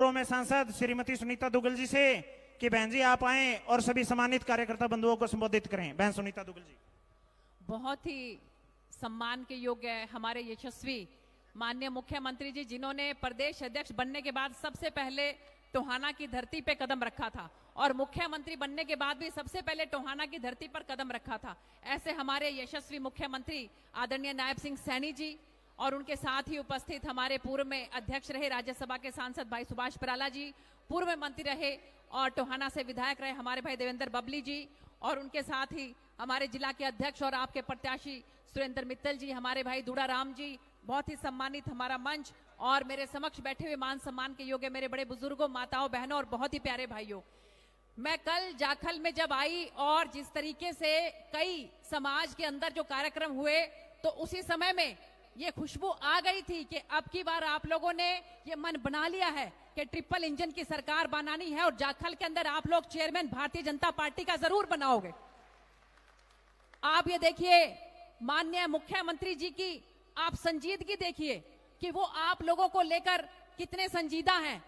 में सांसद श्रीमती सुनीता दुग्गल जी से कि बहन जी आप आए और सभी सम्मानित कार्यकर्ता बंधुओं को संबोधित करें। बहन सुनीता दुग्गल जी। बहुत ही सम्मान के योग्य है हमारे यशस्वी माननीय मुख्यमंत्री जी, जिन्होंने प्रदेश अध्यक्ष बनने के बाद सबसे पहले टोहाना की धरती पे कदम रखा था और मुख्यमंत्री बनने के बाद भी सबसे पहले टोहाना की धरती पर कदम रखा था। ऐसे हमारे यशस्वी मुख्यमंत्री आदरणीय नायब सिंह सैनी जी और उनके साथ ही उपस्थित हमारे पूर्व में अध्यक्ष रहे राज्यसभा के सांसद भाई सुभाष बराला जी, पूर्व में मंत्री रहे और टोहाना से विधायक रहे हमारे भाई देवेंद्र बबली जी, और उनके साथ ही हमारे जिला के अध्यक्ष और आपके प्रत्याशी सुरेंद्र मित्तल जी, हमारे भाई दूड़ा राम जी, बहुत ही सम्मानित हमारा मंच, और मेरे समक्ष बैठे हुए मान सम्मान के योग्य मेरे बड़े बुजुर्गों, माताओं, बहनों और बहुत ही प्यारे भाइयों। मैं कल जाखल में जब आई और जिस तरीके से कई समाज के अंदर जो कार्यक्रम हुए, तो उसी समय में ये खुशबू आ गई थी कि अब की बार आप लोगों ने ये मन बना लिया है कि ट्रिपल इंजन की सरकार बनानी है और जाखल के अंदर आप लोग चेयरमैन भारतीय जनता पार्टी का जरूर बनाओगे। आप ये देखिए माननीय मुख्यमंत्री जी की आप संजीदगी देखिए कि वो आप लोगों को लेकर कितने संजीदा हैं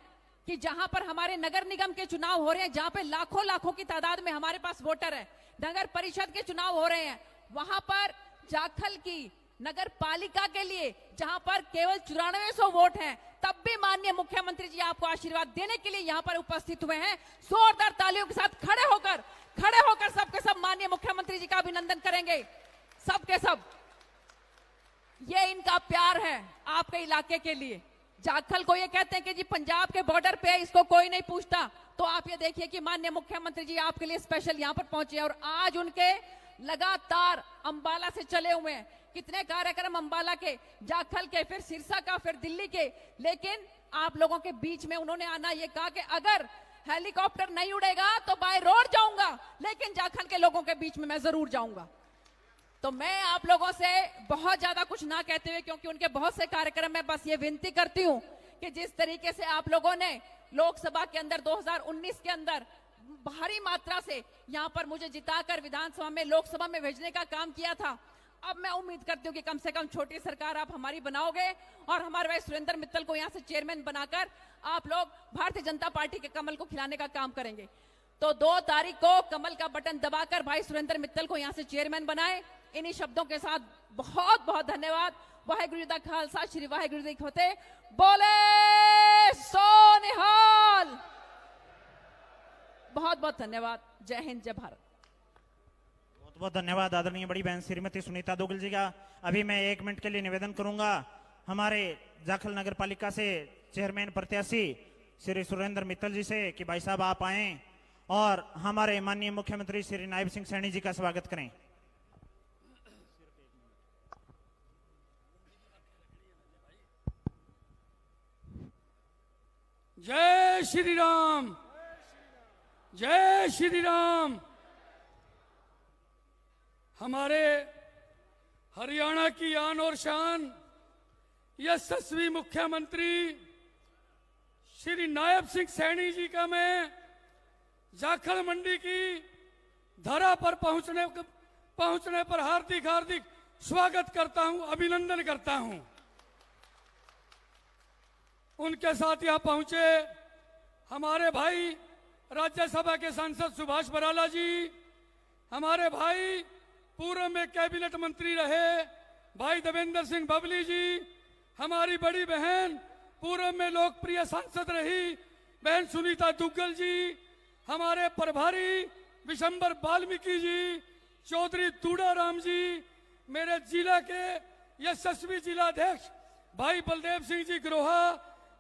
कि जहां पर हमारे नगर निगम के चुनाव हो रहे हैं, जहां पे लाखों लाखों की तादाद में हमारे पास वोटर है, नगर परिषद के चुनाव हो रहे हैं, वहां पर जाखल की नगर पालिका के लिए जहां पर केवल 9400 वोट हैं, तब भी माननीय मुख्यमंत्री जी आपको आशीर्वाद देने के लिए यहां पर उपस्थित हुए हैं। जोरदार तालियों के साथ खड़े होकर सबके सब माननीय मुख्यमंत्री जी का अभिनंदन करेंगे। सबके सब ये इनका प्यार है आपके इलाके के लिए। जाखल को ये कहते हैं कि जी पंजाब के बॉर्डर पे इसको कोई नहीं पूछता, तो आप ये देखिए कि माननीय मुख्यमंत्री जी आपके लिए स्पेशल यहां पर पहुंचे और आज उनके लगातार अंबाला से चले हुए हैं। कितने कार्यक्रम अंबाला के, जाखल के, फिर सिरसा का, फिर दिल्ली के, लेकिन आप लोगों के बीच में उन्होंने आना ये कहा कि अगर हेलीकॉप्टर नहीं उड़ेगा तो बाय रोड जाऊंगा, लेकिन जाखल के लोगों के बीच में मैं जरूर जाऊंगा। तो मैं आप लोगों से बहुत ज्यादा कुछ ना कहते हुए, क्योंकि उनके बहुत से कार्यक्रम में बस ये विनती करती हूं कि जिस तरीके से आप लोगों ने लोकसभा के अंदर 2019 के अंदर भारी मात्रा से यहां पर मुझे जिताकर विधानसभा में लोकसभा में भेजने का काम किया था, अब मैं उम्मीद करती हूं कि कम से कम छोटी सरकार आप हमारी बनाओगे और हमारे भाई सुरेंद्र मित्तल को यहां से चेयरमैन बनाकर आप लोग भारतीय जनता पार्टी के कमल को खिलाने का काम करेंगे। तो 2 तारीख को कमल का बटन दबाकर भाई सुरेंद्र मित्तल को यहां से चेयरमैन बनाए। इन्हीं शब्दों के साथ बहुत बहुत धन्यवाद। वाहेगुरु जी दा खालसा, श्री वाहेगुरु जी की फतेह। बोले सो निहाल। बहुत बहुत धन्यवाद। जय हिंद, जय भारत। बहुत बहुत धन्यवाद आदरणीय बड़ी बहन श्रीमती सुनीता दुग्गल जी का। अभी मैं 1 मिनट के लिए निवेदन करूंगा हमारे जाखल नगर पालिका से चेयरमैन प्रत्याशी श्री सुरेंद्र मित्तल जी से कि भाई साहब आप आए और हमारे माननीय मुख्यमंत्री श्री नायब सिंह सैनी जी का स्वागत करें। जय श्री राम, जय श्री राम। हमारे हरियाणा की आन और शान यशस्वी मुख्यमंत्री श्री नायब सिंह सैनी जी का मैं जाखल मंडी की धरा पर पहुंचने पर हार्दिक हार्दिक स्वागत करता हूं, अभिनंदन करता हूं। उनके साथ यहां पहुंचे हमारे भाई राज्यसभा के सांसद सुभाष बराला जी, हमारे भाई पूर्व में कैबिनेट मंत्री रहे भाई देवेंद्र सिंह बबली जी, हमारी बड़ी बहन पूर्व में लोकप्रिय सांसद रही बहन सुनीता दुग्गल जी, हमारे प्रभारी विशंबर वाल्मीकि जी, चौधरी दूड़ा राम जी, मेरे जिला के यशस्वी जिलाध्यक्ष भाई बलदेव सिंह जी ग्रोहा,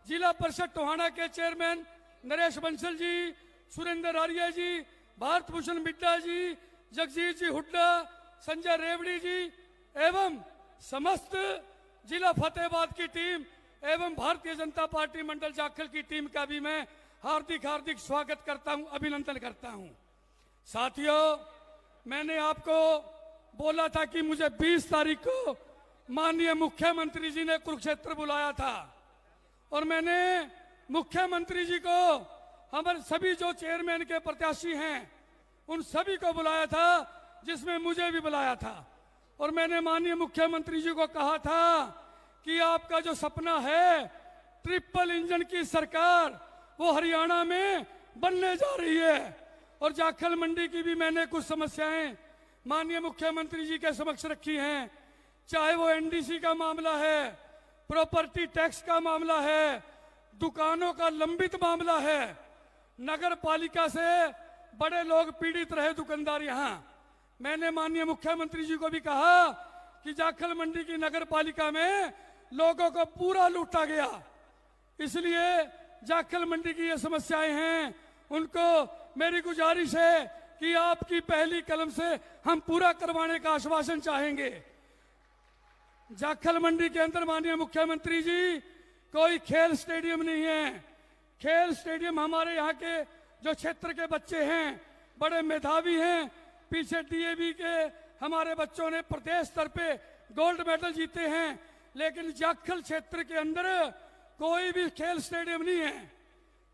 जिला परिषद टोहाना के चेयरमैन नरेश बंसल जी, सुरेंद्र आर्य जी, भारत भूषण मिड्डा जी, जगजीत जी हुड्डा, संजय रेवड़ी जी एवं समस्त जिला फतेहाबाद की टीम एवं भारतीय जनता पार्टी मंडल जाखल की टीम का भी मैं हार्दिक हार्दिक स्वागत करता हूं, अभिनंदन करता हूं। साथियों, मैंने आपको बोला था कि मुझे 20 तारीख को माननीय मुख्यमंत्री जी ने कुरुक्षेत्र बुलाया था और मैंने मुख्यमंत्री जी को हमारे सभी जो चेयरमैन के प्रत्याशी हैं उन सभी को बुलाया था, जिसमें मुझे भी बुलाया था। और मैंने माननीय मुख्यमंत्री जी को कहा था कि आपका जो सपना है ट्रिपल इंजन की सरकार वो हरियाणा में बनने जा रही है। और जाखल मंडी की भी मैंने कुछ समस्याएं माननीय मुख्यमंत्री जी के समक्ष रखी हैं, चाहे वो एनडीसी का मामला है, प्रॉपर्टी टैक्स का मामला है, दुकानों का लंबित मामला है। नगर पालिका से बड़े लोग पीड़ित रहे, दुकानदार। यहाँ मैंने माननीय मुख्यमंत्री जी को भी कहा कि जाखल मंडी की नगर पालिका में लोगों को पूरा लूटा गया, इसलिए जाखल मंडी की ये समस्याएं हैं, उनको मेरी गुजारिश है कि आपकी पहली कलम से हम पूरा करवाने का आश्वासन चाहेंगे। जाखल मंडी के अंदर माननीय मुख्यमंत्री जी कोई खेल स्टेडियम नहीं है। खेल स्टेडियम हमारे यहाँ के जो क्षेत्र के बच्चे हैं बड़े मेधावी हैं, पीछे डीएवी के हमारे बच्चों ने प्रदेश स्तर पे गोल्ड मेडल जीते हैं, लेकिन जाखल क्षेत्र के अंदर कोई भी खेल स्टेडियम नहीं है।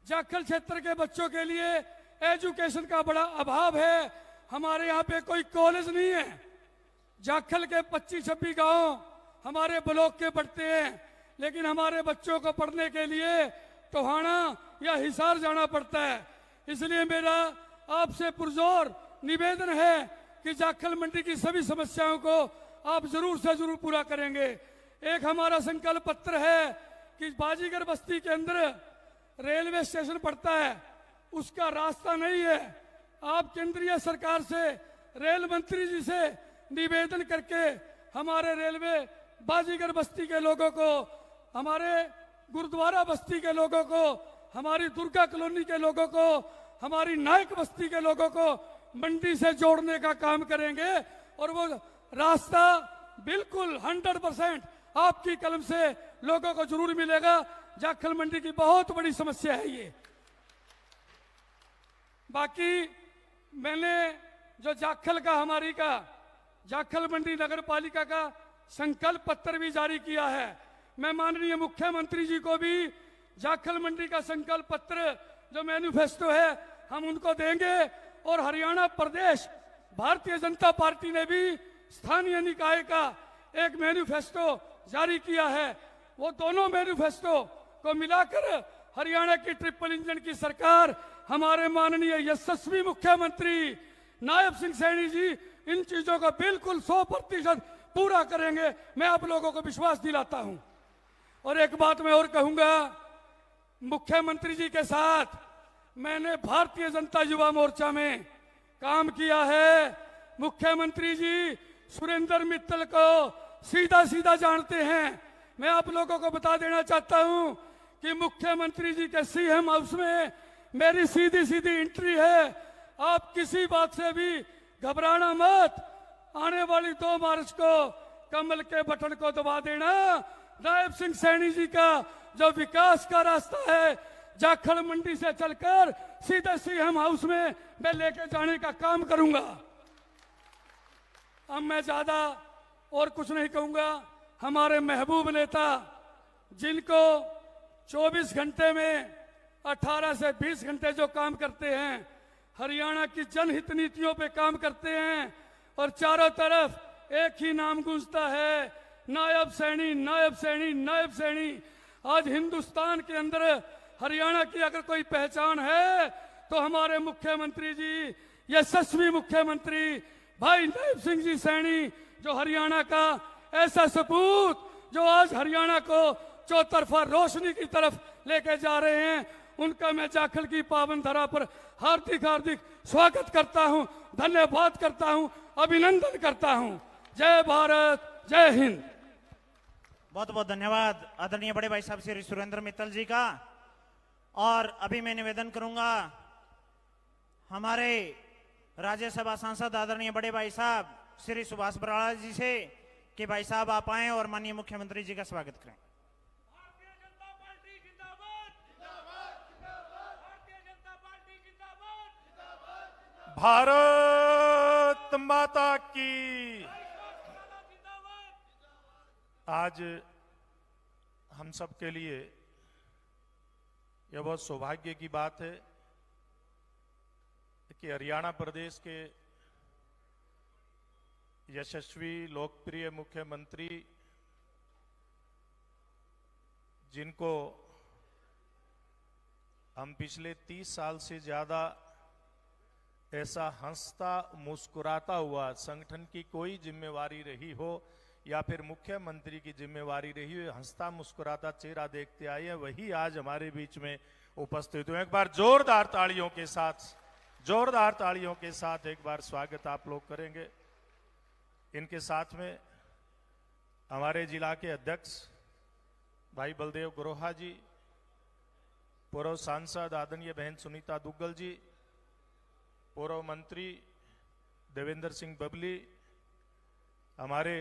जाखल क्षेत्र के बच्चों के लिए एजुकेशन का बड़ा अभाव है। हमारे यहाँ पे कोई कॉलेज नहीं है। जाखल के 25-26 गांव हमारे ब्लॉक के पड़ते हैं, लेकिन हमारे बच्चों को पढ़ने के लिए टोहाना या हिसार जाना पड़ता है। इसलिए मेरा आपसे पुरजोर निवेदन है कि जाखल मंडी की सभी समस्याओं को आप जरूर से जरूर पूरा करेंगे। एक हमारा संकल्प पत्र है कि बाजीगर बस्ती के अंदर रेलवे स्टेशन पड़ता है, उसका रास्ता नहीं है। आप केंद्रीय सरकार से, रेल मंत्री जी से निवेदन करके हमारे रेलवे बाजीगर बस्ती के लोगों को, हमारे गुरुद्वारा बस्ती के लोगों को, हमारी दुर्गा कॉलोनी के लोगों को, हमारी नायक बस्ती के लोगों को मंडी से जोड़ने का काम करेंगे। और वो रास्ता बिल्कुल 100% आपकी कलम से लोगों को जरूर मिलेगा। जाखल मंडी की बहुत बड़ी समस्या है ये। बाकी मैंने जो जाखल का हमारी का जाखल मंडी नगर पालिका का संकल्प पत्र भी जारी किया है। मैं माननीय मुख्यमंत्री जी को भी जाखल मंडी का संकल्प पत्र जो मैनिफेस्टो है हम उनको देंगे। और हरियाणा प्रदेश भारतीय जनता पार्टी ने भी स्थानीय निकाय का एक मैनिफेस्टो जारी किया है। वो दोनों मैनिफेस्टो को मिलाकर हरियाणा की ट्रिपल इंजन की सरकार, हमारे माननीय यशस्वी मुख्यमंत्री नायब सिंह सैनी जी इन चीजों को बिल्कुल 100% पूरा करेंगे। मैं आप लोगों को विश्वास दिलाता हूं। और एक बात मैं और कहूंगा, मुख्यमंत्री जी के साथ मैंने भारतीय जनता युवा मोर्चा में काम किया है। मुख्यमंत्री जी सुरेंद्र मित्तल को सीधा सीधा जानते हैं। मैं आप लोगों को बता देना चाहता हूं कि मुख्यमंत्री जी के सीएम हाउस में मेरी सीधी सीधी एंट्री है। आप किसी बात से भी घबराना मत। आने वाली 2 मार्च को कमल के बटन को दबा देना। नायब सिंह सैनी जी का जो विकास का रास्ता है जाखल मंडी से चलकर सीधे सीएम हाउस में मैं लेके जाने का काम करूंगा। अब मैं ज्यादा और कुछ नहीं कहूंगा। हमारे महबूब नेता जिनको 24 घंटे में 18 से 20 घंटे जो काम करते हैं, हरियाणा की जनहित नीतियों पे काम करते हैं और चारों तरफ एक ही नाम गूंजता है, नायब सैनी, नायब सैनी, नायब सैनी। आज हिंदुस्तान के अंदर हरियाणा की अगर कोई पहचान है तो हमारे मुख्यमंत्री जी, यशस्वी मुख्यमंत्री भाई नायब सिंह जी सैनी, जो हरियाणा का ऐसा सपूत जो आज हरियाणा को चौतरफा रोशनी की तरफ लेके जा रहे हैं, उनका मैं जाखल की पावन धरा पर हार्दिक हार्दिक स्वागत करता हूं, धन्यवाद करता हूं, अभिनंदन करता हूं। जय भारत, जय हिंद। बहुत बहुत धन्यवाद आदरणीय बड़े भाई साहब श्री सुरेंद्र मित्तल जी का। और अभी मैं निवेदन करूंगा हमारे राज्यसभा सांसद आदरणीय बड़े भाई साहब श्री सुभाष बराला जी से कि भाई साहब आप आए और माननीय मुख्यमंत्री जी का स्वागत करें। भारतीय जनता पार्टी जिंदाबाद, जिंदाबाद, जिंदाबाद। भारतीय जनता पार्टी जिंदाबाद, जिंदाबाद। भारत माता की। आज हम सब के लिए यह बहुत सौभाग्य की बात है कि हरियाणा प्रदेश के यशस्वी लोकप्रिय मुख्यमंत्री, जिनको हम पिछले 30 साल से ज्यादा ऐसा हंसता मुस्कुराता हुआ संगठन की कोई जिम्मेवारी रही हो या फिर मुख्यमंत्री की जिम्मेवारी रही हो, हंसता मुस्कुराता चेहरा देखते आए हैं, वही आज हमारे बीच में उपस्थित हुए। एक बार जोरदार तालियों के साथ एक बार स्वागत आप लोग करेंगे। इनके साथ में हमारे जिला के अध्यक्ष भाई बलदेव गुरोहा जी, पूर्व सांसद आदरणीय बहन सुनीता दुग्गल जी, पूर्व मंत्री देवेंद्र सिंह बबली, हमारे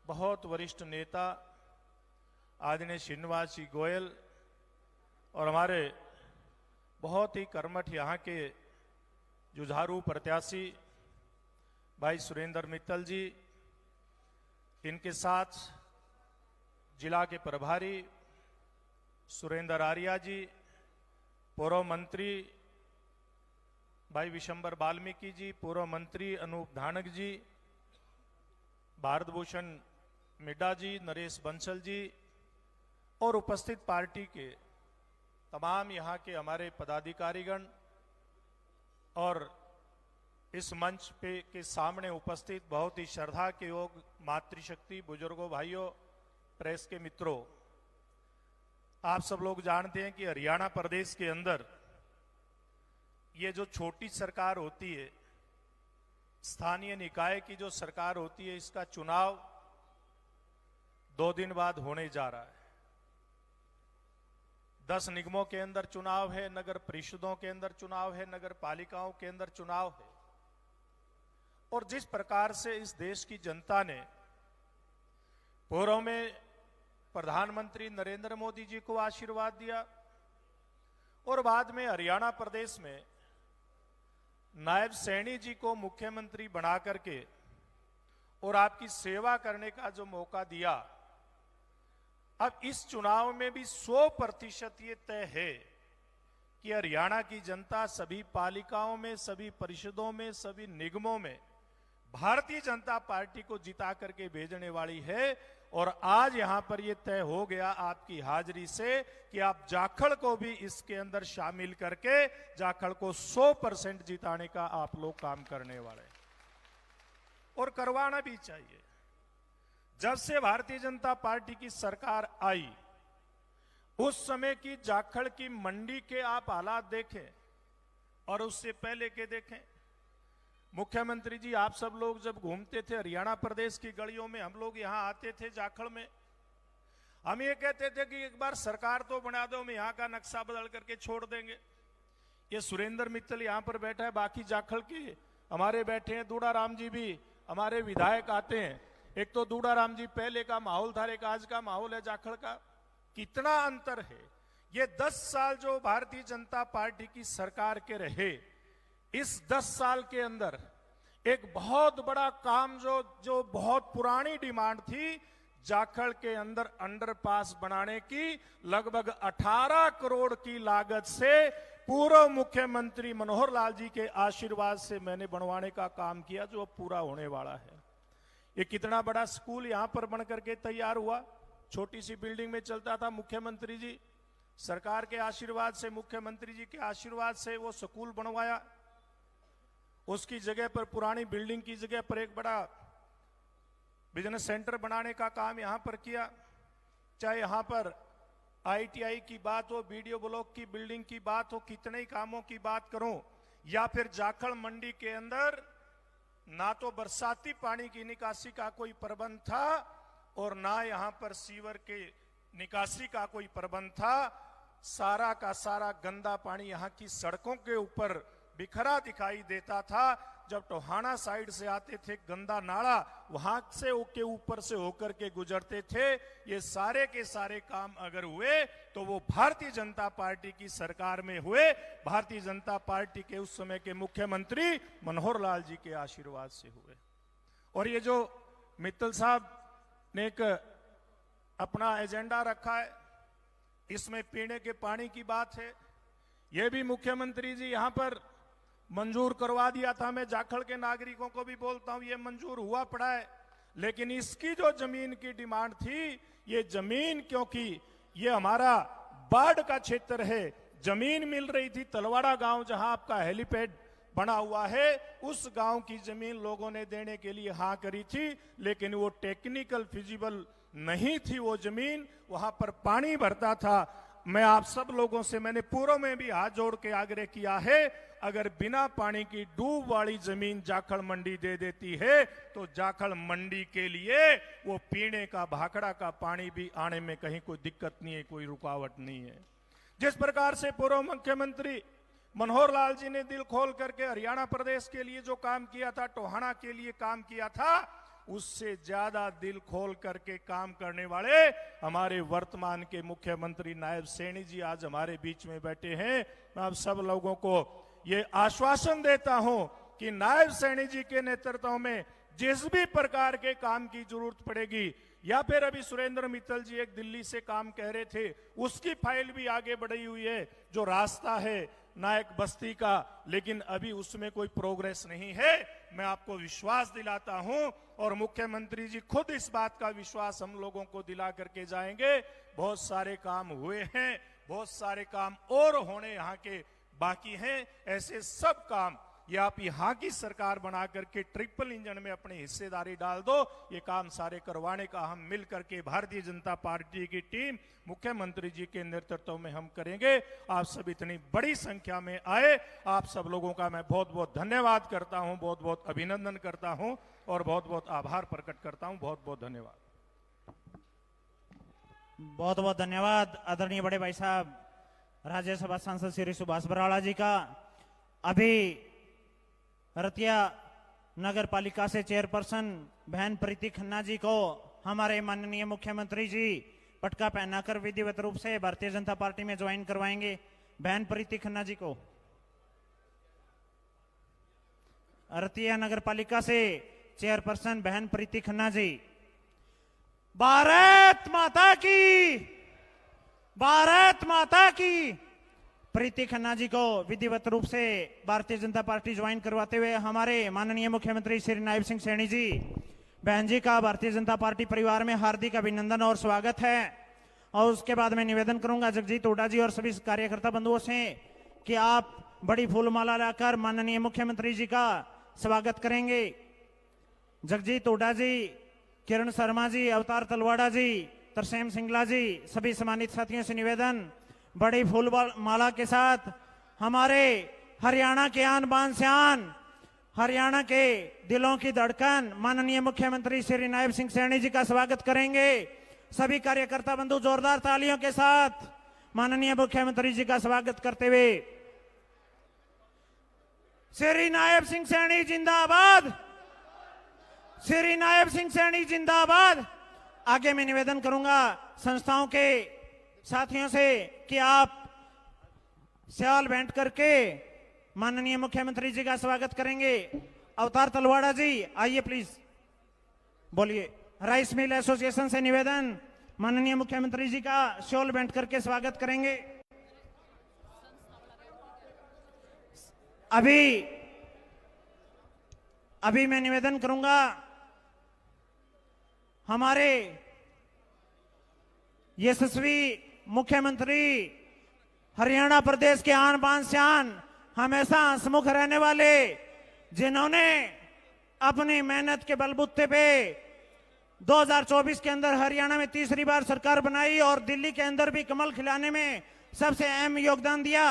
बहुत वरिष्ठ नेता आदरणीय श्रीनिवास जी गोयल और हमारे बहुत ही कर्मठ यहाँ के जुझारू प्रत्याशी भाई सुरेंद्र मित्तल जी, इनके साथ जिला के प्रभारी सुरेंद्र आर्या जी, पूर्व मंत्री भाई विशंबर वाल्मीकि जी, पूर्व मंत्री अनूप धानक जी, भारत भूषण मिड्डा जी, नरेश बंसल जी और उपस्थित पार्टी के तमाम यहाँ के हमारे पदाधिकारीगण और इस मंच पे के सामने उपस्थित बहुत ही श्रद्धा के योग मातृशक्ति बुजुर्गों, भाइयों, प्रेस के मित्रों, आप सब लोग जानते हैं कि हरियाणा प्रदेश के अंदर ये जो छोटी सरकार होती है, स्थानीय निकाय की जो सरकार होती है, इसका चुनाव 2 दिन बाद होने जा रहा है। 10 निगमों के अंदर चुनाव है, नगर परिषदों के अंदर चुनाव है, नगर पालिकाओं के अंदर चुनाव है। और जिस प्रकार से इस देश की जनता ने पूर्व में प्रधानमंत्री नरेंद्र मोदी जी को आशीर्वाद दिया और बाद में हरियाणा प्रदेश में नायब सैनी जी को मुख्यमंत्री बना करके और आपकी सेवा करने का जो मौका दिया, अब इस चुनाव में भी 100% ये तय है कि हरियाणा की जनता सभी पालिकाओं में, सभी परिषदों में, सभी निगमों में भारतीय जनता पार्टी को जिता करके भेजने वाली है। और आज यहां पर यह तय हो गया आपकी हाजिरी से कि आप जाखड़ को भी इसके अंदर शामिल करके जाखड़ को 100% जिताने का आप लोग काम करने वाले और करवाना भी चाहिए। जब से भारतीय जनता पार्टी की सरकार आई, उस समय की जाखड़ की मंडी के आप हालात देखें और उससे पहले के देखें। मुख्यमंत्री जी, आप सब लोग जब घूमते थे हरियाणा प्रदेश की गलियों में, हम लोग यहां आते थे जाखड़ में, हम ये कहते थे कि एक बार सरकार तो बना दो, हम यहां का नक्शा बदल करके छोड़ देंगे। ये सुरेंद्र मित्तल यहां पर बैठा है, बाकी जाखड़ के हमारे बैठे हैं, दूड़ाराम जी भी हमारे विधायक आते हैं। एक तो दूड़ाराम जी पहले का माहौल था, एक आज का माहौल है जाखड़ का, कितना अंतर है। ये 10 साल जो भारतीय जनता पार्टी की सरकार के रहे, इस 10 साल के अंदर एक बहुत बड़ा काम जो बहुत पुरानी डिमांड थी, जाखड़ के अंदर अंडरपास बनाने की, लगभग 18 करोड़ की लागत से पूर्व मुख्यमंत्री मनोहर लाल जी के आशीर्वाद से मैंने बनवाने का काम किया, जो अब पूरा होने वाला है। ये कितना बड़ा स्कूल यहां पर बन करके तैयार हुआ, छोटी सी बिल्डिंग में चलता था। मुख्यमंत्री जी सरकार के आशीर्वाद से, मुख्यमंत्री जी के आशीर्वाद से वो स्कूल बनवाया। उसकी जगह पर, पुरानी बिल्डिंग की जगह पर एक बड़ा बिजनेस सेंटर बनाने का काम यहां पर किया। चाहे यहां पर ITI की बात हो, बीडीओ ब्लॉक की बिल्डिंग की बात हो, कितने ही कामों की बात करूं, या फिर जाखड़ मंडी के अंदर ना तो बरसाती पानी की निकासी का कोई प्रबंध था और ना यहां पर सीवर के निकासी का कोई प्रबंध था। सारा का सारा गंदा पानी यहां की सड़कों के ऊपर बिखरा दिखाई देता था। जब टोहाना साइड से आते थे, गंदा नाला वहां से के ऊपर से होकर के गुजरते थे। ये सारे के सारे काम अगर हुए तो वो भारतीय जनता पार्टी की सरकार में हुए, भारतीय जनता पार्टी के उस समय के मुख्यमंत्री मनोहर लाल जी के आशीर्वाद से हुए। और ये जो मित्तल साहब ने एक अपना एजेंडा रखा है, इसमें पीने के पानी की बात है, ये भी मुख्यमंत्री जी यहां पर मंजूर करवा दिया था। मैं जाखड़ के नागरिकों को भी बोलता हूं, ये मंजूर हुआ पड़ा है, लेकिन इसकी जो जमीन की डिमांड थी, ये जमीन क्योंकि ये हमारा बाढ़ का क्षेत्र है, जमीन मिल रही थी। तलवाड़ा गांव जहां आपका हेलीपैड बना हुआ है, उस गांव की जमीन लोगों ने देने के लिए हाँ करी थी, लेकिन वो टेक्निकल फिजिबल नहीं थी। वो जमीन, वहां पर पानी भरता था। मैं आप सब लोगों से, मैंने पूर्व में भी हाथ जोड़ के आग्रह किया है, अगर बिना पानी की डूब वाली जमीन जाखड़ मंडी दे देती है तो जाखड़ मंडी के लिए वो पीने का, भाखड़ा का पानी भी आने में कहीं कोई दिक्कत नहीं है, कोई रुकावट नहीं है। जिस प्रकार से पूर्व मुख्यमंत्री मनोहर लाल जी ने दिल खोल करके हरियाणा प्रदेश के लिए जो काम किया था, टोहाना के लिए काम किया था, उससे ज्यादा दिल खोल करके काम करने वाले हमारे वर्तमान के मुख्यमंत्री नायब सैनी जी आज हमारे बीच में बैठे हैं। मैं आप सब लोगों को ये आश्वासन देता हूं कि नायब सैनी जी के नेतृत्व में जिस भी प्रकार के काम की जरूरत पड़ेगी, या फिर अभी सुरेंद्र मित्तल जी एक दिल्ली से काम कह रहे थे, उसकी फाइल भी आगे बढ़ी हुई है, जो रास्ता है नायक बस्ती का, लेकिन अभी उसमें कोई प्रोग्रेस नहीं है। मैं आपको विश्वास दिलाता हूं और मुख्यमंत्री जी खुद इस बात का विश्वास हम लोगों को दिला करके जाएंगे। बहुत सारे काम हुए हैं, बहुत सारे काम और होने यहाँ के बाकी हैं। ऐसे सब काम ये आप यहाँ की सरकार बना करके ट्रिपल इंजन में अपनी हिस्सेदारी डाल दो, ये काम सारे करवाने का हम मिल करके भारतीय जनता पार्टी की टीम मुख्यमंत्री जी के नेतृत्व में हम करेंगे। आप सब इतनी बड़ी संख्या में आए, आप सब लोगों का मैं बहुत बहुत धन्यवाद करता हूं, बहुत बहुत अभिनंदन करता हूं और बहुत बहुत आभार प्रकट करता हूं। बहुत बहुत धन्यवाद। बहुत बहुत धन्यवाद आदरणीय बड़े भाई साहब राज्यसभा सांसद श्री सुभाष बराला जी का। अभी रतिया नगर पालिका से चेयरपर्सन बहन प्रीति खन्ना जी को हमारे माननीय मुख्यमंत्री जी पटका पहनाकर विधिवत रूप से भारतीय जनता पार्टी में ज्वाइन करवाएंगे। बहन प्रीति खन्ना जी को रतिया नगर पालिका से चेयरपर्सन बहन प्रीति खन्ना जी। भारत माता की, भारत माता की। प्रीति खन्ना जी को विधिवत रूप से भारतीय जनता पार्टी ज्वाइन करवाते हुए हमारे माननीय मुख्यमंत्री श्री नायब सिंह सैनी जी, बहन जी का भारतीय जनता पार्टी परिवार में हार्दिक अभिनंदन और स्वागत है। और उसके बाद मैं निवेदन करूंगा जगजीत हुड्डा जी और सभी कार्यकर्ता बंधुओं से कि आप बड़ी फूलमाला लाकर माननीय मुख्यमंत्री जी का स्वागत करेंगे। जगजीत हुड्डा जी, किरण शर्मा जी, अवतार तलवाड़ा जी, तरसेम सिंगला जी, सभी सम्मानित साथियों से निवेदन, बड़ी फूल माला के साथ हमारे हरियाणा के आन बान शान, हरियाणा के दिलों की धड़कन माननीय मुख्यमंत्री श्री नायब सिंह सैनी जी का स्वागत करेंगे। सभी कार्यकर्ता बंधु जोरदार तालियों के साथ माननीय मुख्यमंत्री जी का स्वागत करते हुए श्री नायब सिंह सैनी जिंदाबाद, श्री नायब सिंह सैनी जिंदाबाद। आगे मैं निवेदन करूंगा संस्थाओं के साथियों से कि आप सवाल बैठ करके माननीय मुख्यमंत्री जी का स्वागत करेंगे। अवतार तलवाड़ा जी आइए प्लीज, बोलिए। राइस मिल एसोसिएशन से निवेदन, माननीय मुख्यमंत्री जी का शॉल बैठ करके स्वागत करेंगे। अभी मैं निवेदन करूंगा हमारे यशस्वी मुख्यमंत्री, हरियाणा प्रदेश के आन बान शान, हमेशा हंसमुख रहने वाले, जिन्होंने अपनी मेहनत के बलबूते पे 2024 के अंदर हरियाणा में तीसरी बार सरकार बनाई और दिल्ली के अंदर भी कमल खिलाने में सबसे अहम योगदान दिया।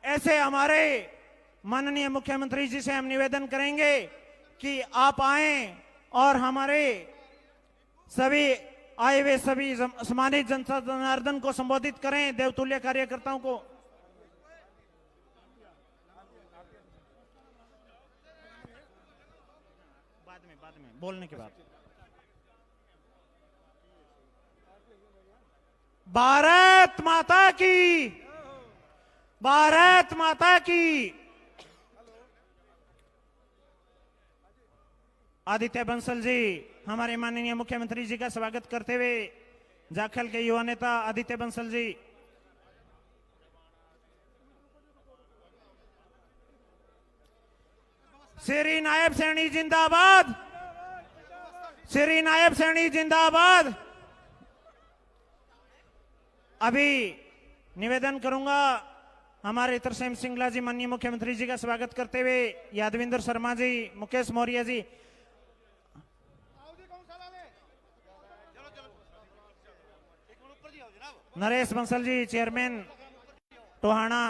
ऐसे हमारे माननीय मुख्यमंत्री जी से हम निवेदन करेंगे कि आप आए और हमारे सभी आए हुए सभी सम्मानित जनता जनार्दन को संबोधित करें, देवतुल्य कार्यकर्ताओं को। बाद में बोलने के बाद। भारत माता की, भारत माता की। आदित्य बंसल जी हमारे माननीय मुख्यमंत्री जी का स्वागत करते हुए जाखल के युवा नेता आदित्य बंसल जी। श्री नायब सैनी जिंदाबाद, श्री नायब सैनी जिंदाबाद। अभी निवेदन करूंगा हमारे तरसेम सिंगला जी माननीय मुख्यमंत्री जी का स्वागत करते हुए यादविंदर शर्मा जी, मुकेश मौर्य जी, नरेश बंसल जी, चेयरमैन टोहाना,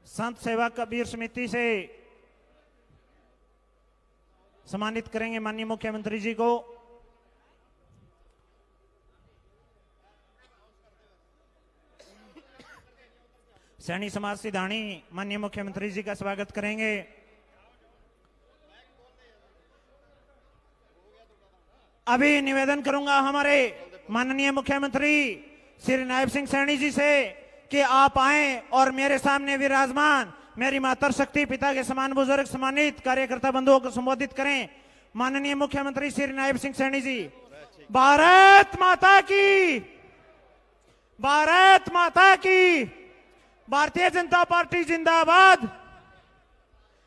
संत सेवा कबीर समिति से सम्मानित करेंगे माननीय मुख्यमंत्री जी को। सैनी समाज सिधानी माननीय मुख्यमंत्री जी का स्वागत करेंगे। अभी निवेदन करूंगा हमारे माननीय मुख्यमंत्री श्री नायब सिंह सैनी जी से कि आप आए और मेरे सामने विराजमान मेरी मातर शक्ति पिता के समान बुजुर्ग सम्मानित कार्यकर्ता बंधुओं को संबोधित करें। माननीय मुख्यमंत्री श्री नायब सिंह सैनी जी। भारत माता की, भारत माता की, भारतीय जनता पार्टी जिंदाबाद,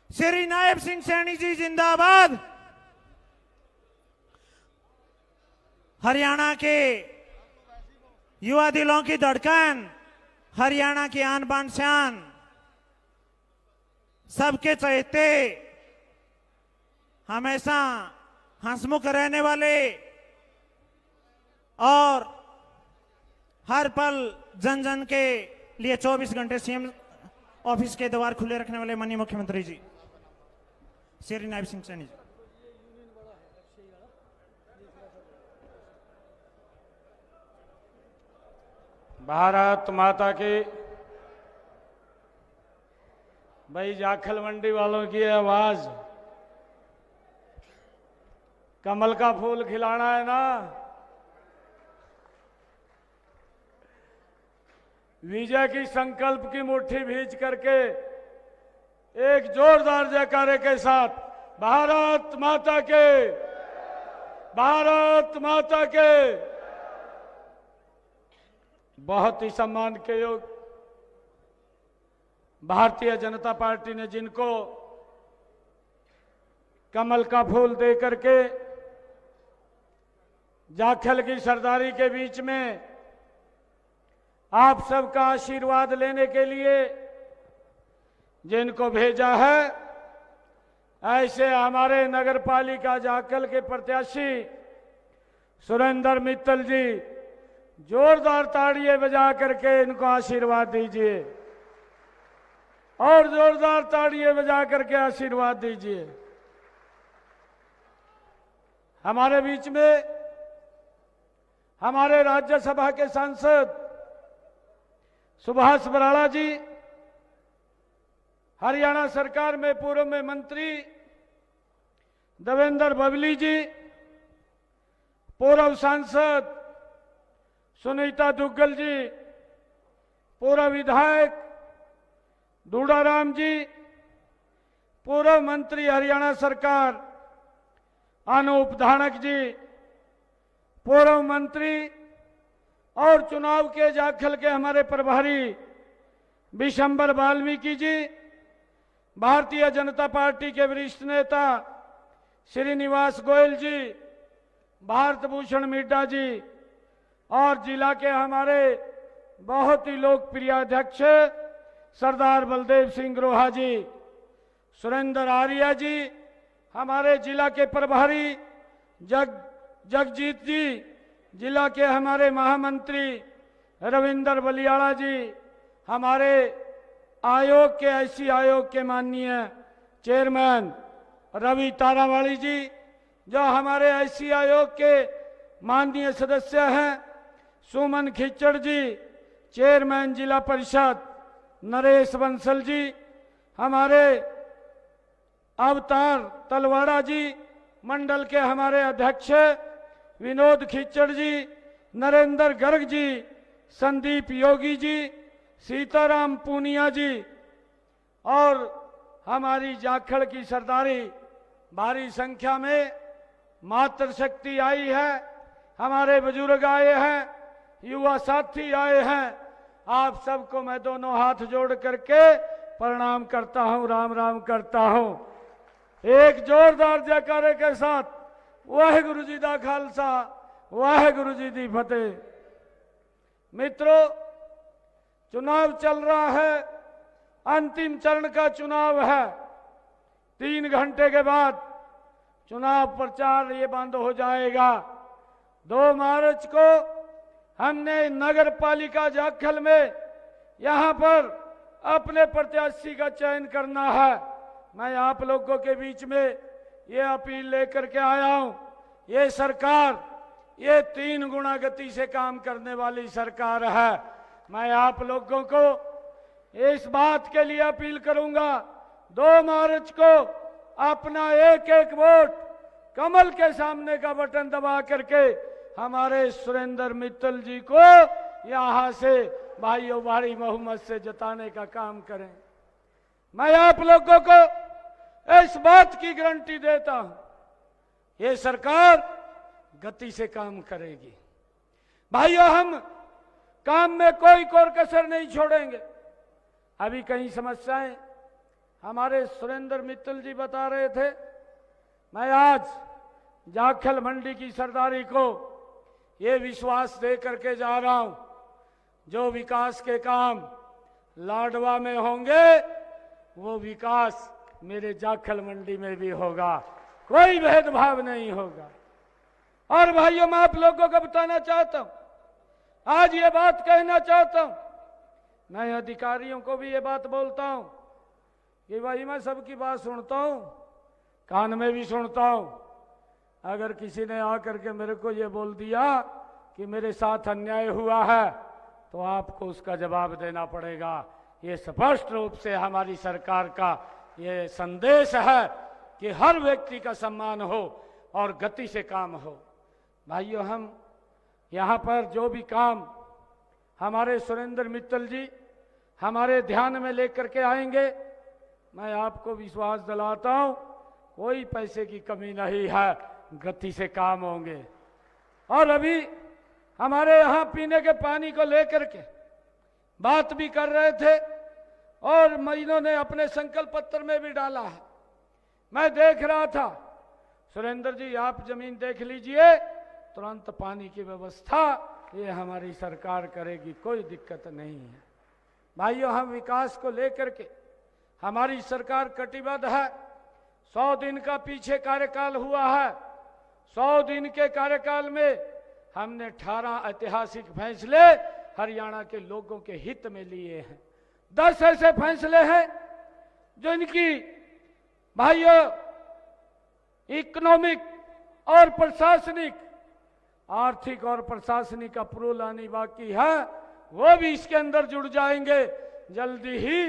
श्री नायब सिंह सैनी जी जिंदाबाद। हरियाणा के युवा दिलों की धड़कन, हरियाणा की आन बान शान, सबके चहेते, हमेशा हंसमुख रहने वाले और हर पल जन जन के लिए 24 घंटे सीएम ऑफिस के द्वार खुले रखने वाले माननीय मुख्यमंत्री जी श्री नायब सिंह सैनी जी। भारत माता की। भाई जाखल मंडी वालों की आवाज, कमल का फूल खिलाना है ना। विजय की संकल्प की मुट्ठी भींच करके एक जोरदार जयकारे के साथ भारत माता के, भारत माता के। बहुत ही सम्मान के योग भारतीय जनता पार्टी ने जिनको कमल का फूल दे करके जाखल की सरदारी के बीच में आप सबका आशीर्वाद लेने के लिए जिनको भेजा है, ऐसे हमारे नगर पालिका जाखल के प्रत्याशी सुरेंद्र मित्तल जी, जोरदार ताड़ियां बजा करके इनको आशीर्वाद दीजिए और जोरदार ताड़ियां बजा करके आशीर्वाद दीजिए। हमारे बीच में हमारे राज्यसभा के सांसद सुभाष बराला जी, हरियाणा सरकार में पूर्व में मंत्री देवेंद्र बबली जी, पूर्व सांसद सुनीता दुग्गल जी, पूर्व विधायक दूड़ाराम जी, पूर्व मंत्री हरियाणा सरकार अनूप धानक जी, पूर्व मंत्री और चुनाव के जाखल के हमारे प्रभारी विशंबर वाल्मीकि जी, भारतीय जनता पार्टी के वरिष्ठ नेता श्रीनिवास गोयल जी, भारत भूषण मिड्डा जी और जिला के हमारे बहुत ही लोकप्रिय अध्यक्ष सरदार बलदेव सिंह ग्रोहा जी, सुरेंद्र आर्या जी, हमारे जिला के प्रभारी जगजीत जी, जिला के हमारे महामंत्री रविंदर बलियाड़ा जी, हमारे आयोग के ऐसी आयोग के माननीय चेयरमैन रवि तारावाली जी, जो हमारे ऐसी आयोग के माननीय सदस्य हैं सुमन खिच्चड़ जी, चेयरमैन जिला परिषद नरेश बंसल जी, हमारे अवतार तलवाड़ा जी, मंडल के हमारे अध्यक्ष विनोद खिच्चड़ जी, नरेंद्र गर्ग जी, संदीप योगी जी, सीताराम पूनिया जी और हमारी जाखड़ की सरदारी भारी संख्या में मातृशक्ति आई है, हमारे बुजुर्ग आए हैं, युवा साथी आए हैं। आप सबको मैं दोनों हाथ जोड़ करके प्रणाम करता हूं, राम राम करता हूं। एक जोरदार जयकारे के साथ वाहेगुरु जी दा खालसा, वाहेगुरु जी दी फतेह। मित्रों, चुनाव चल रहा है, अंतिम चरण का चुनाव है। 3 घंटे के बाद चुनाव प्रचार ये बंद हो जाएगा। 2 मार्च को हमने नगर पालिका जाखल में यहाँ पर अपने प्रत्याशी का चयन करना है। मैं आप लोगों के बीच में ये अपील लेकर के आया हूँ। ये सरकार ये 3 गुना गति से काम करने वाली सरकार है। मैं आप लोगों को इस बात के लिए अपील करूंगा, 2 मार्च को अपना एक एक वोट कमल के सामने का बटन दबा करके हमारे सुरेंद्र मित्तल जी को यहां से भाइयों भारी बहुमत से जिताने का काम करें। मैं आप लोगों को इस बात की गारंटी देता हूं, ये सरकार गति से काम करेगी। भाइयों, हम काम में कोई कोर कसर नहीं छोड़ेंगे। अभी कई समस्याएं हमारे सुरेंद्र मित्तल जी बता रहे थे। मैं आज जाखल मंडी की सरदारी को ये विश्वास दे करके जा रहा हूं, जो विकास के काम लाडवा में होंगे वो विकास मेरे जाखल मंडी में भी होगा, कोई भेदभाव नहीं होगा। और भाइयों, मैं आप लोगों को बताना चाहता हूं, आज ये बात कहना चाहता हूं, मैं अधिकारियों को भी ये बात बोलता हूं कि भाई मैं सबकी बात सुनता हूं, कान में भी सुनता हूं। अगर किसी ने आकर के मेरे को ये बोल दिया कि मेरे साथ अन्याय हुआ है तो आपको उसका जवाब देना पड़ेगा। ये स्पष्ट रूप से हमारी सरकार का ये संदेश है कि हर व्यक्ति का सम्मान हो और गति से काम हो। भाइयों, हम यहाँ पर जो भी काम हमारे सुरेंद्र मित्तल जी हमारे ध्यान में लेकर के आएंगे, मैं आपको विश्वास दिलाता हूँ कोई पैसे की कमी नहीं है, गति से काम होंगे। और अभी हमारे यहाँ पीने के पानी को लेकर के बात भी कर रहे थे और महीनों ने अपने संकल्प पत्र में भी डाला है। मैं देख रहा था, सुरेंद्र जी आप जमीन देख लीजिए, तुरंत पानी की व्यवस्था ये हमारी सरकार करेगी, कोई दिक्कत नहीं है। भाइयों, हम विकास को लेकर के हमारी सरकार कटिबद्ध है। 100 दिन का पीछे कार्यकाल हुआ है। 100 दिन के कार्यकाल में हमने 18 ऐतिहासिक फैसले हरियाणा के लोगों के हित में लिए हैं। 10 ऐसे फैसले हैं जो इनकी भाइयों इकोनॉमिक और प्रशासनिक, आर्थिक और प्रशासनिक अप्रूवल आनी बाकी है, वो भी इसके अंदर जुड़ जाएंगे। जल्दी ही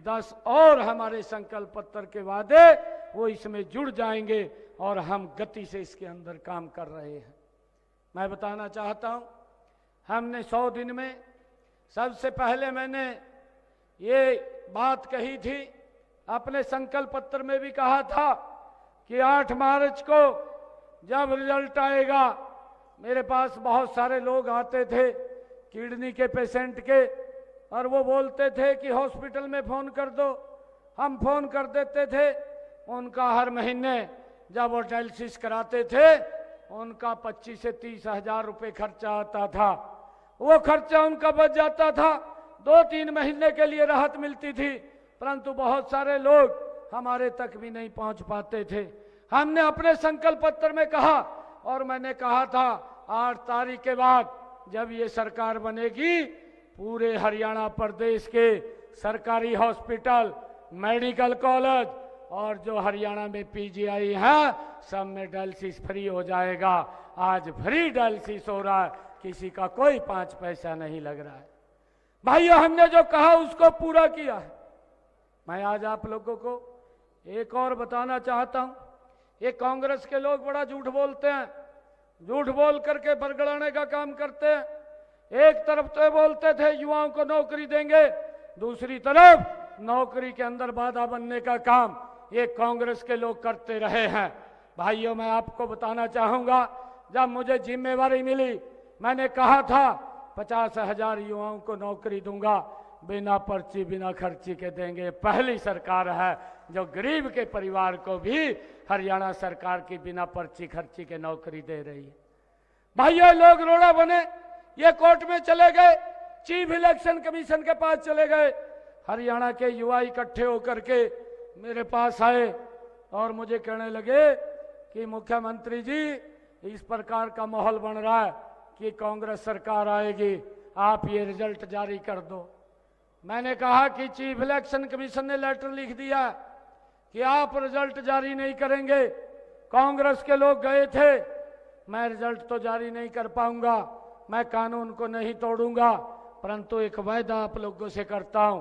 10 और हमारे संकल्प पत्र के वादे वो इसमें जुड़ जाएंगे और हम गति से इसके अंदर काम कर रहे हैं। मैं बताना चाहता हूं, हमने 100 दिन में सबसे पहले मैंने ये बात कही थी, अपने संकल्प पत्र में भी कहा था कि 8 मार्च को जब रिजल्ट आएगा, मेरे पास बहुत सारे लोग आते थे किडनी के पेशेंट के, और वो बोलते थे कि हॉस्पिटल में फ़ोन कर दो। हम फ़ोन कर देते थे, उनका हर महीने जब वो डायलिसिस कराते थे उनका 25 से 30 हजार रुपये खर्चा आता था। वो खर्चा उनका बच जाता था, 2-3 महीने के लिए राहत मिलती थी, परंतु बहुत सारे लोग हमारे तक भी नहीं पहुंच पाते थे। हमने अपने संकल्प पत्र में कहा, और मैंने कहा था 8 तारीख के बाद जब ये सरकार बनेगी, पूरे हरियाणा प्रदेश के सरकारी हॉस्पिटल, मेडिकल कॉलेज और जो हरियाणा में पीजीआई है, सब में डायलिसिस फ्री हो जाएगा। आज फ्री डायलिसिस हो रहा है, किसी का कोई 5 पैसा नहीं लग रहा है। भाइयों, हमने जो कहा उसको पूरा किया है। मैं आज आप लोगों को एक और बताना चाहता हूं, ये कांग्रेस के लोग बड़ा झूठ बोलते हैं, झूठ बोल करके बरगड़ाने का काम करते हैं। एक तरफ तो बोलते थे युवाओं को नौकरी देंगे, दूसरी तरफ नौकरी के अंदर बाधा बनने का काम ये कांग्रेस के लोग करते रहे हैं। भाइयों, मैं आपको बताना चाहूंगा, जब मुझे जिम्मेवारी मिली, मैंने कहा था 50,000 युवाओं को नौकरी दूंगा। बिना पर्ची बिना खर्ची के देंगे। पहली सरकार है जो गरीब के परिवार को भी हरियाणा सरकार की बिना पर्ची खर्ची के नौकरी दे रही है। भाइयों, लोग रोड़ा बने, ये कोर्ट में चले गए, चीफ इलेक्शन कमीशन के पास चले गए। हरियाणा के युवा इकट्ठे होकर के मेरे पास आए और मुझे कहने लगे कि मुख्यमंत्री जी, इस प्रकार का माहौल बन रहा है कि कांग्रेस सरकार आएगी, आप ये रिजल्ट जारी कर दो। मैंने कहा कि चीफ इलेक्शन कमीशन ने लेटर लिख दिया कि आप रिजल्ट जारी नहीं करेंगे। कांग्रेस के लोग गए थे, मैं रिजल्ट तो जारी नहीं कर पाऊंगा, मैं कानून को नहीं तोड़ूंगा, परंतु एक वायदा आप लोगों से करता हूं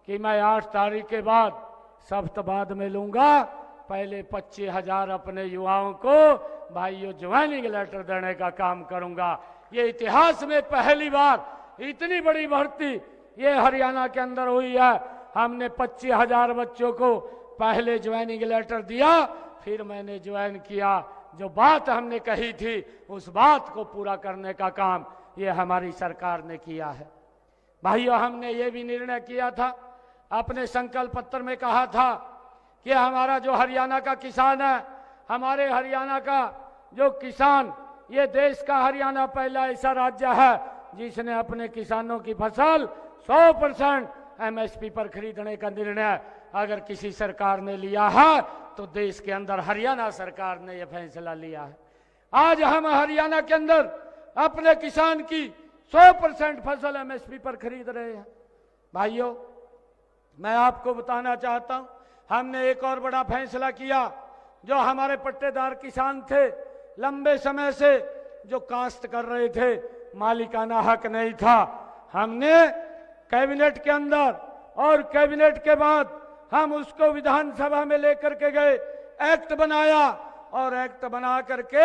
कि मैं 8 तारीख के बाद सख्त बाद में लूंगा। पहले 25,000 अपने युवाओं को भाइयों ज्वाइनिंग लेटर देने का काम करूंगा। ये इतिहास में पहली बार इतनी बड़ी भर्ती ये हरियाणा के अंदर हुई है। हमने 25,000 बच्चों को पहले ज्वाइनिंग लेटर दिया, फिर मैंने ज्वाइन किया। जो बात हमने कही थी उस बात को पूरा करने का काम ये हमारी सरकार ने किया है। भाइयों, हमने ये भी निर्णय किया था, अपने संकल्प पत्र में कहा था कि हमारा जो हरियाणा का किसान है, हमारे हरियाणा का जो किसान, ये देश का हरियाणा पहला ऐसा राज्य है जिसने अपने किसानों की फसल 100% MSP पर खरीदने का निर्णय अगर किसी सरकार ने लिया है तो देश के अंदर हरियाणा सरकार ने यह फैसला लिया है। आज हम हरियाणा के अंदर अपने किसान की 100% फसल MSP पर खरीद रहे हैं। भाइयों, मैं आपको बताना चाहता हूं, हमने एक और बड़ा फैसला किया। जो हमारे पट्टेदार किसान थे, लंबे समय से जो काश्त कर रहे थे, मालिकाना हक नहीं था, हमने कैबिनेट के अंदर और कैबिनेट के बाद हम उसको विधानसभा में लेकर के गए, एक्ट बनाया और एक्ट बना करके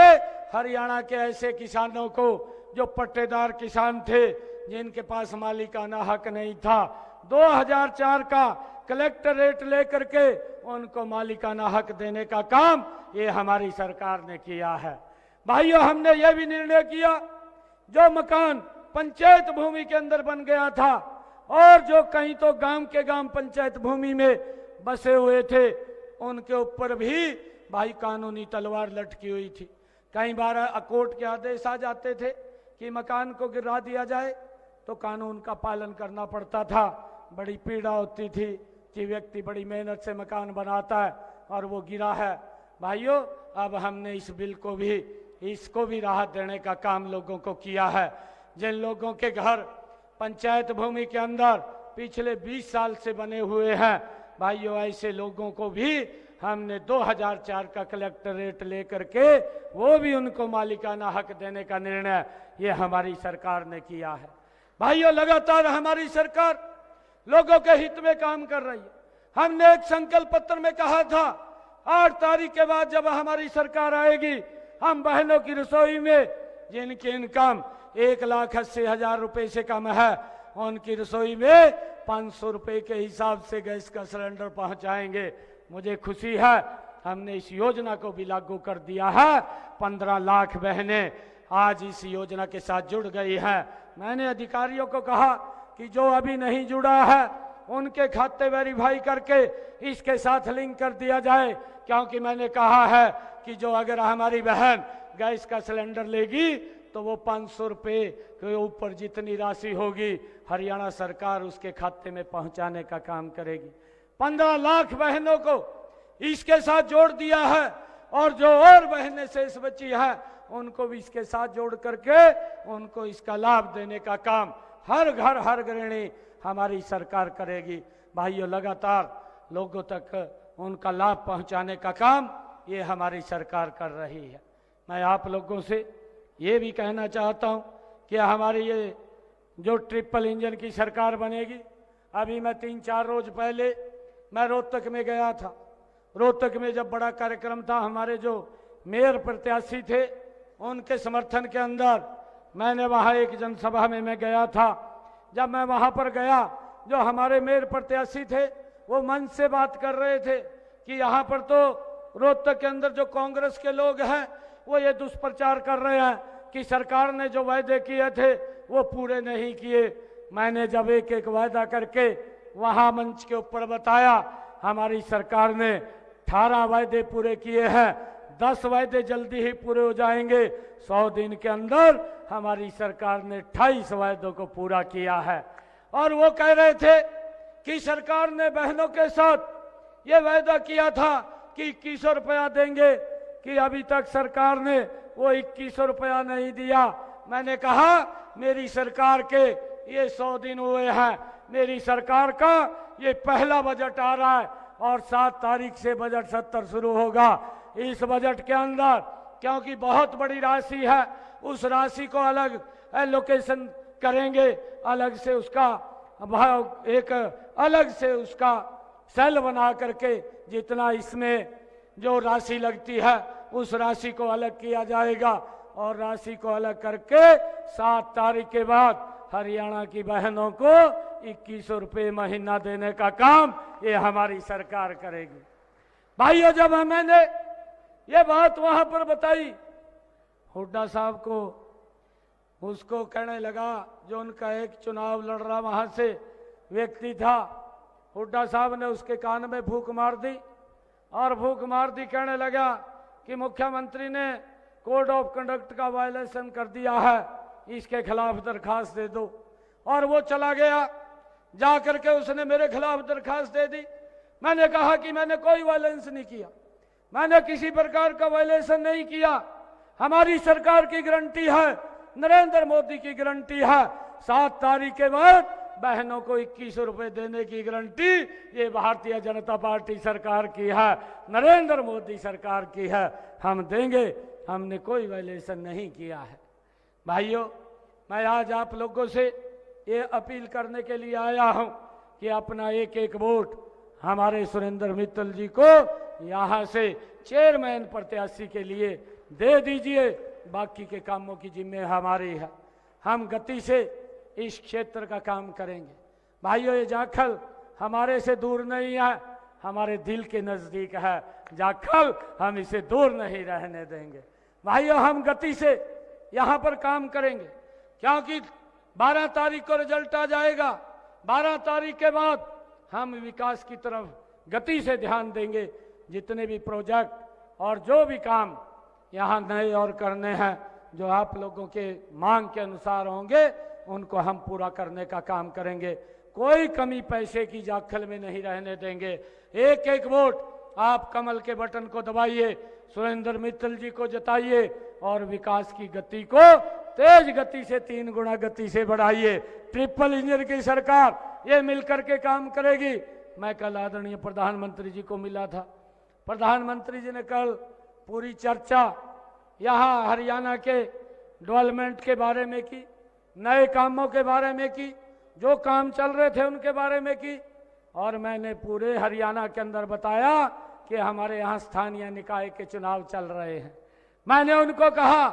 हरियाणा के ऐसे किसानों को जो पट्टेदार किसान थे, जिनके पास मालिकाना हक नहीं था, 2004 का कलेक्टर रेट लेकर के उनको मालिकाना हक देने का काम ये हमारी सरकार ने किया है। भाइयों, हमने ये भी निर्णय किया, जो मकान पंचायत भूमि के अंदर बन गया था और जो कहीं तो गांव के गांव पंचायत भूमि में बसे हुए थे, उनके ऊपर भी भाई कानूनी तलवार लटकी हुई थी। कई बार कोर्ट के आदेश आ जाते थे कि मकान को गिरा दिया जाए, तो कानून का पालन करना पड़ता था। बड़ी पीड़ा होती थी कि व्यक्ति बड़ी मेहनत से मकान बनाता है और वो गिरा है। भाइयों, अब हमने इस बिल को भी, इसको भी राहत देने का काम लोगों को किया है। जिन लोगों के घर पंचायत भूमि के अंदर पिछले 20 साल से बने हुए हैं, भाइयों, ऐसे लोगों को भी हमने 2004 का कलेक्टर रेट लेकर के वो भी उनको मालिकाना हक देने का निर्णय ये हमारी सरकार ने किया है। भाइयों, लगातार हमारी सरकार लोगों के हित में काम कर रही है। हमने एक संकल्प पत्र में कहा था, 8 तारीख के बाद जब हमारी सरकार आएगी, हम बहनों की रसोई में जिनकी इनकम 1,80,000 रुपए से कम है, उनकी रसोई में 500 रुपए के हिसाब से गैस का सिलेंडर पहुंचाएंगे। मुझे खुशी है, हमने इस योजना को भी लागू कर दिया है। 15 लाख बहनें आज इस योजना के साथ जुड़ गई हैं। मैंने अधिकारियों को कहा कि जो अभी नहीं जुड़ा है उनके खाते वेरीफाई करके इसके साथ लिंक कर दिया जाए, क्योंकि मैंने कहा है कि जो अगर हमारी बहन गैस का सिलेंडर लेगी तो वो 500 रुपये के ऊपर जितनी राशि होगी हरियाणा सरकार उसके खाते में पहुंचाने का काम करेगी। 15 लाख बहनों को इसके साथ जोड़ दिया है और जो और बहनें शेष बची है उनको भी इसके साथ जोड़ करके उनको इसका लाभ देने का काम हर घर हर गृहिणी हमारी सरकार करेगी। भाइयों, लगातार लोगों तक उनका लाभ पहुंचाने का काम ये हमारी सरकार कर रही है। मैं आप लोगों से ये भी कहना चाहता हूं कि हमारी ये जो ट्रिपल इंजन की सरकार बनेगी, अभी मैं 3-4 रोज पहले मैं रोहतक में गया था। रोहतक में जब बड़ा कार्यक्रम था, हमारे जो मेयर प्रत्याशी थे उनके समर्थन के अंदर मैंने वहाँ एक जनसभा में मैं गया था। जब मैं वहाँ पर गया, जो हमारे मेयर प्रत्याशी थे वो मंच से बात कर रहे थे कि यहाँ पर तो रोहतक के अंदर जो कांग्रेस के लोग हैं वो ये दुष्प्रचार कर रहे हैं कि सरकार ने जो वायदे किए थे वो पूरे नहीं किए। मैंने जब एक एक वायदा करके वहां मंच के ऊपर बताया, हमारी सरकार ने 18 वायदे पूरे किए हैं, 10 वायदे जल्दी ही पूरे हो जाएंगे। 100 दिन के अंदर हमारी सरकार ने 28 वायदों को पूरा किया है। और वो कह रहे थे कि सरकार ने बहनों के साथ ये वायदा किया था कि 2100 रुपया देंगे, कि अभी तक सरकार ने वो 2100 रुपया नहीं दिया। मैंने कहा मेरी सरकार के ये 100 दिन हुए हैं, मेरी सरकार का ये पहला बजट आ रहा है और 7 तारीख से बजट सत्र शुरू होगा। इस बजट के अंदर क्योंकि बहुत बड़ी राशि है, उस राशि को अलग एलोकेशन करेंगे, अलग से उसका भाव, एक अलग से उसका सेल बना करके जितना इसमें जो राशि लगती है उस राशि को अलग किया जाएगा और राशि को अलग करके 7 तारीख के बाद हरियाणा की बहनों को 2100 रुपये महीना देने का काम ये हमारी सरकार करेगी। भाइयों, जब मैंने ये बात वहां पर बताई, हुड्डा साहब को उसको कहने लगा, जो उनका एक चुनाव लड़ रहा वहां से व्यक्ति था, हुड्डा साहब ने उसके कान में फूंक मार दी और फूंक मार दी, कहने लगा कि मुख्यमंत्री ने कोड ऑफ कंडक्ट का वायलेशन कर दिया है, इसके खिलाफ दरखास्त दे दो। और वो चला गया, जा करके उसने मेरे खिलाफ दरखास्त दे दी। मैंने कहा कि मैंने कोई वायलेंस नहीं किया, मैंने किसी प्रकार का वायलेशन नहीं किया। हमारी सरकार की गारंटी है, नरेंद्र मोदी की गारंटी है, 7 तारीख के बाद बहनों को 2100 रुपए देने की गारंटी ये भारतीय जनता पार्टी सरकार की है, नरेंद्र मोदी सरकार की है, हम देंगे। हमने कोई वायलेशन नहीं किया है। भाइयों, मैं आज आप लोगों से ये अपील करने के लिए आया हूं कि अपना एक एक वोट हमारे सुरेंद्र मित्तल जी को यहां से चेयरमैन प्रत्याशी के लिए दे दीजिए। बाकी के कामों की जिम्मेदारी हमारी है, हम गति से इस क्षेत्र का काम करेंगे। भाइयों, ये जाखल हमारे से दूर नहीं है, हमारे दिल के नजदीक है जाखल, हम इसे दूर नहीं रहने देंगे। भाइयों, हम गति से यहां पर काम करेंगे क्योंकि 12 तारीख को रिजल्ट आ जाएगा। 12 तारीख के बाद हम विकास की तरफ गति से ध्यान देंगे। जितने भी प्रोजेक्ट और जो भी काम यहाँ नए और करने हैं, जो आप लोगों के मांग के अनुसार होंगे, उनको हम पूरा करने का काम करेंगे। कोई कमी पैसे की जाखल में नहीं रहने देंगे। एक एक वोट आप कमल के बटन को दबाइए, सुरेंद्र मित्तल जी को जिताइए और विकास की गति को तेज गति से 3 गुना गति से बढ़ाइए। ट्रिपल इंजन की सरकार ये मिलकर के काम करेगी। मैं कल आदरणीय प्रधानमंत्री जी को मिला था, प्रधानमंत्री जी ने कल पूरी चर्चा यहाँ हरियाणा के डेवलपमेंट के बारे में की, नए कामों के बारे में की, जो काम चल रहे थे उनके बारे में की। और मैंने पूरे हरियाणा के अंदर बताया कि हमारे यहाँ स्थानीय निकाय के चुनाव चल रहे हैं। मैंने उनको कहा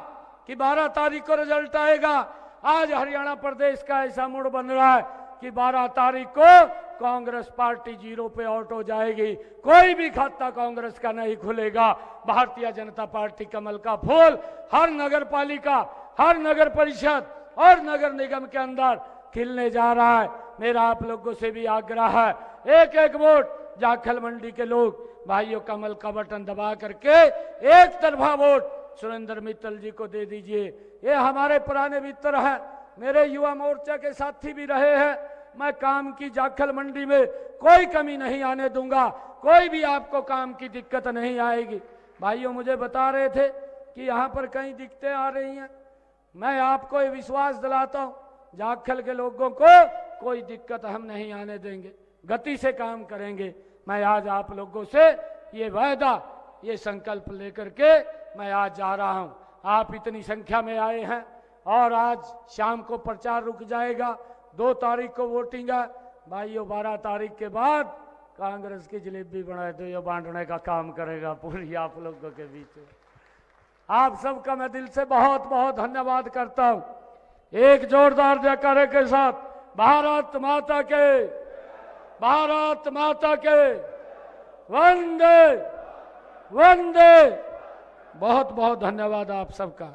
कि 12 तारीख को रिजल्ट आएगा। आज हरियाणा प्रदेश का ऐसा मूड बन रहा है कि 12 तारीख को कांग्रेस पार्टी 0 पे आउट हो जाएगी, कोई भी खाता कांग्रेस का नहीं खुलेगा। भारतीय जनता पार्टी कमल का फूल हर नगर पालिका, हर नगर परिषद और नगर निगम के अंदर खिलने जा रहा है। मेरा आप लोगों से भी आग्रह है, एक एक वोट जाखल मंडी के लोग भाइयों कमल का बटन दबा करके एक तरफा वोट सुरेंद्र मित्तल जी को दे दीजिए। ये हमारे पुराने मित्र हैं, मेरे युवा मोर्चा के साथी भी रहे हैं। मैं काम की जाखल मंडी में कोई कमी नहीं आने दूंगा, कोई भी आपको काम की दिक्कत नहीं आएगी। भाइयों, मुझे बता रहे थे कि यहाँ पर कई दिक्कतें आ रही हैं। मैं आपको ये विश्वास दिलाता हूँ, जाखल के लोगों को कोई दिक्कत हम नहीं आने देंगे, गति से काम करेंगे। मैं आज आप लोगों से ये वायदा, ये संकल्प लेकर के मैं आज जा रहा हूं। आप इतनी संख्या में आए हैं और आज शाम को प्रचार रुक जाएगा, 2 तारीख को वोटिंग है। भाइयों, 12 तारीख के बाद कांग्रेस की जलेबी बनाए तो ये बांटने का काम करेगा पूरी आप लोगों के बीच में। आप सबका मैं दिल से बहुत बहुत धन्यवाद करता हूं। एक जोरदार जयकारे के साथ भारत माता के, भारत माता के, वंदे वंदे। बहुत बहुत धन्यवाद आप सबका।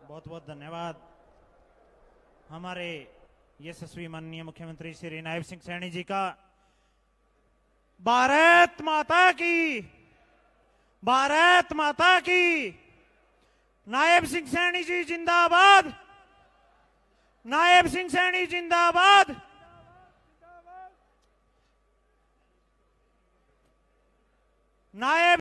बहुत बहुत धन्यवाद हमारे यशस्वी माननीय मुख्यमंत्री श्री नायब सिंह सैनी जी का। भारत माता की, भारत माता की। नायब सिंह सैनी जी जिंदाबाद, नायब सिंह सैनी जिंदाबाद। नायब